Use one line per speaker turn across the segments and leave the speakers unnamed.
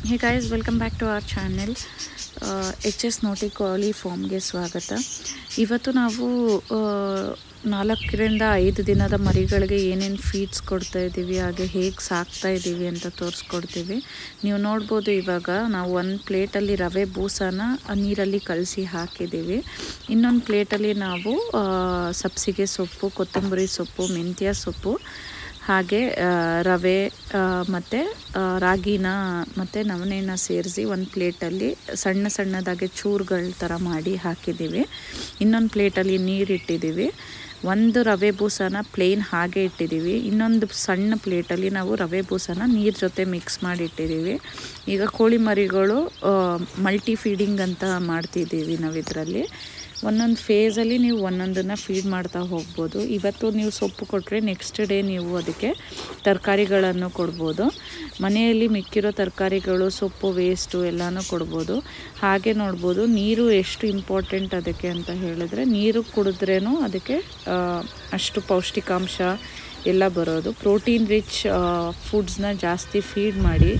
Hey guys, welcome back to our channel. H S ನೋಟಿ ಕೋಳಿ ಫಾರ್ಮ್ಗೆ ಸ್ವಾಗತ. ಇವತ್ತು ನಾವು 4ರಿಂದ 5 ದಿನದ ಮರಿಗಳಿಗೆ ಏನೇನು ಫೀಡ್ಸ್ ಕೊಡ್ತಾ ಇದ್ದೀವಿ, ಹಾಗೆ ಹೇಗೆ ಸಾಕ್ತಾ ಇದ್ದೀವಿ ಅಂತ ತೋರಿಸ್ಕೊಡ್ತೀವಿ. ನೀವು ನೋಡ್ಬೋದು, ಇವಾಗ ನಾವು ಒಂದು ಪ್ಲೇಟಲ್ಲಿ ರವೆ ಬೂಸನ ನೀರಲ್ಲಿ ಕಲಸಿ ಹಾಕಿದ್ದೀವಿ. ಇನ್ನೊಂದು ಪ್ಲೇಟಲ್ಲಿ ನಾವು ಸಬ್ಸಿಗೆ ಸೊಪ್ಪು, ಕೊತ್ತಂಬರಿ ಸೊಪ್ಪು, ಮೆಂತ್ಯ ಸೊಪ್ಪು, ಹಾಗೆ ರವೆ ಮತ್ತು ರಾಗಿನ ಮತ್ತು ನವಣೆನ ಸೇರಿಸಿ ಒಂದು ಪ್ಲೇಟಲ್ಲಿ ಸಣ್ಣದಾಗಿ ಚೂರುಗಳ ಥರ ಮಾಡಿ ಹಾಕಿದ್ದೀವಿ. ಇನ್ನೊಂದು ಪ್ಲೇಟಲ್ಲಿ ನೀರಿಟ್ಟಿದ್ದೀವಿ. ಒಂದು ರವೆ ಬೂಸನ ಪ್ಲೇನ್ ಹಾಗೆ ಇಟ್ಟಿದ್ದೀವಿ. ಇನ್ನೊಂದು ಸಣ್ಣ ಪ್ಲೇಟಲ್ಲಿ ನಾವು ರವೆ ಬೂಸನ ನೀರು ಜೊತೆ ಮಿಕ್ಸ್ ಮಾಡಿ ಇಟ್ಟಿದ್ದೀವಿ. ಈಗ ಕೋಳಿ ಮರಿಗಳು ಮಲ್ಟಿ ಫೀಡಿಂಗ್ ಅಂತ ಮಾಡ್ತಿದ್ದೀವಿ ನಾವು. ಇದರಲ್ಲಿ ಒಂದೊಂದು ಫೇಸಲ್ಲಿ ನೀವು ಒಂದೊಂದನ್ನು ಫೀಡ್ ಮಾಡ್ತಾ ಹೋಗ್ಬೋದು. ಇವತ್ತು ನೀವು ಸೊಪ್ಪು ಕೊಟ್ಟರೆ ನೆಕ್ಸ್ಟ್ ಡೇ ನೀವು ಅದಕ್ಕೆ ತರಕಾರಿಗಳನ್ನು ಕೊಡ್ಬೋದು. ಮನೆಯಲ್ಲಿ ಮಿಕ್ಕಿರೋ ತರಕಾರಿಗಳು, ಸೊಪ್ಪು ವೇಸ್ಟು ಎಲ್ಲನೂ ಕೊಡ್ಬೋದು. ಹಾಗೆ ನೋಡ್ಬೋದು ನೀರು ಎಷ್ಟು ಇಂಪಾರ್ಟೆಂಟ್ ಅದಕ್ಕೆ ಅಂತ ಹೇಳಿದ್ರೆ, ನೀರು ಕುಡಿದ್ರೇನು ಅದಕ್ಕೆ ಅಷ್ಟು ಪೌಷ್ಟಿಕಾಂಶ ಎಲ್ಲ ಬರೋದು. ಪ್ರೋಟೀನ್ ರಿಚ್ ಫುಡ್ಸ್ನ ಜಾಸ್ತಿ ಫೀಡ್ ಮಾಡಿ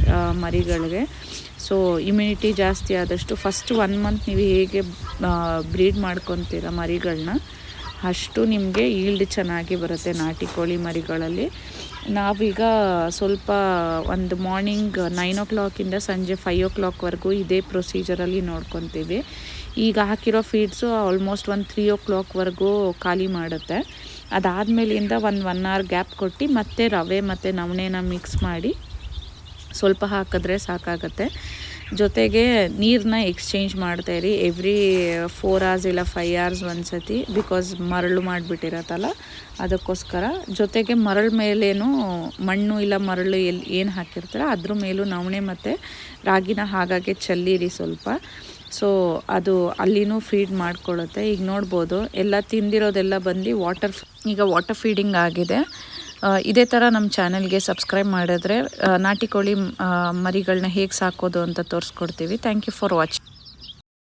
ಮರಿಗಳಿಗೆ. ಸೊ ಇಮ್ಯುನಿಟಿ ಜಾಸ್ತಿ ಆದಷ್ಟು ಫಸ್ಟ್ 1 ಮಂತ್ ನೀವು ಹೇಗೆ ಬ್ರೀಡ್ ಮಾಡ್ಕೊತೀರ ಮರಿಗಳನ್ನ, ಅಷ್ಟು ನಿಮಗೆ ಈಲ್ಡ್ ಚೆನ್ನಾಗಿ ಬರುತ್ತೆ ನಾಟಿ ಕೋಳಿ ಮರಿಗಳಲ್ಲಿ. ನಾವೀಗ ಸ್ವಲ್ಪ ಒಂದು ಮಾರ್ನಿಂಗ್ 9 o'clock ಸಂಜೆ 5 o'clockವರೆಗೂ ಇದೇ ಪ್ರೊಸೀಜರಲ್ಲಿ ನೋಡ್ಕೊತೀವಿ. ಈಗ ಹಾಕಿರೋ ಫೀಡ್ಸು ಆಲ್ಮೋಸ್ಟ್ ಒಂದು 3 o'clockವರೆಗೂ ಖಾಲಿ ಮಾಡುತ್ತೆ. ಅದಾದಮೇಲಿಂದ ಒಂದು 1 hour ಗ್ಯಾಪ್ ಕೊಟ್ಟು ಮತ್ತೆ ರವೆ ಮತ್ತು ನವಣೆನ ಮಿಕ್ಸ್ ಮಾಡಿ ಸ್ವಲ್ಪ ಹಾಕಿದ್ರೆ ಸಾಕಾಗತ್ತೆ. ಜೊತೆಗೆ ನೀರನ್ನ ಎಕ್ಸ್ಚೇಂಜ್ ಮಾಡ್ತಾಯಿರಿ ಎವ್ರಿ 4 hours ಇಲ್ಲ 5 hours ಒಂದ್ಸತಿ, ಬಿಕಾಸ್ ಮರಳು ಮಾಡಿಬಿಟ್ಟಿರತ್ತಲ್ಲ ಅದಕ್ಕೋಸ್ಕರ. ಜೊತೆಗೆ ಮರಳು ಮೇಲೇನು ಮಣ್ಣು ಇಲ್ಲ ಮರಳು ಏನು ಹಾಕಿರ್ತಾರೆ ಅದ್ರ ಮೇಲೂ ನವಣೆ ಮತ್ತು ರಾಗಿನ ಹಾಗಾಗಿ ಚೆಲ್ಲಿರಿ ಸ್ವಲ್ಪ. ಸೊ ಅದು ಅಲ್ಲಿನೂ ಫೀಡ್ ಮಾಡ್ಕೊಳ್ಳುತ್ತೆ. ಈಗ ನೋಡ್ಬೋದು, ಎಲ್ಲ ತಿಂದಿರೋದೆಲ್ಲ ಬಂದು ವಾಟರ್ ಫೀಡಿಂಗ್ ಆಗಿದೆ. ಇದೇ ಥರ ನಮ್ಮ ಚಾನೆಲ್ಗೆ ಸಬ್ಸ್ಕ್ರೈಬ್ ಮಾಡಿದ್ರೆ ನಾಟಿ ಕೋಳಿ ಮರಿಗಳನ್ನ ಹೇಗೆ ಸಾಕೋದು ಅಂತ ತೋರಿಸ್ಕೊಡ್ತೀವಿ. Thank you for watching.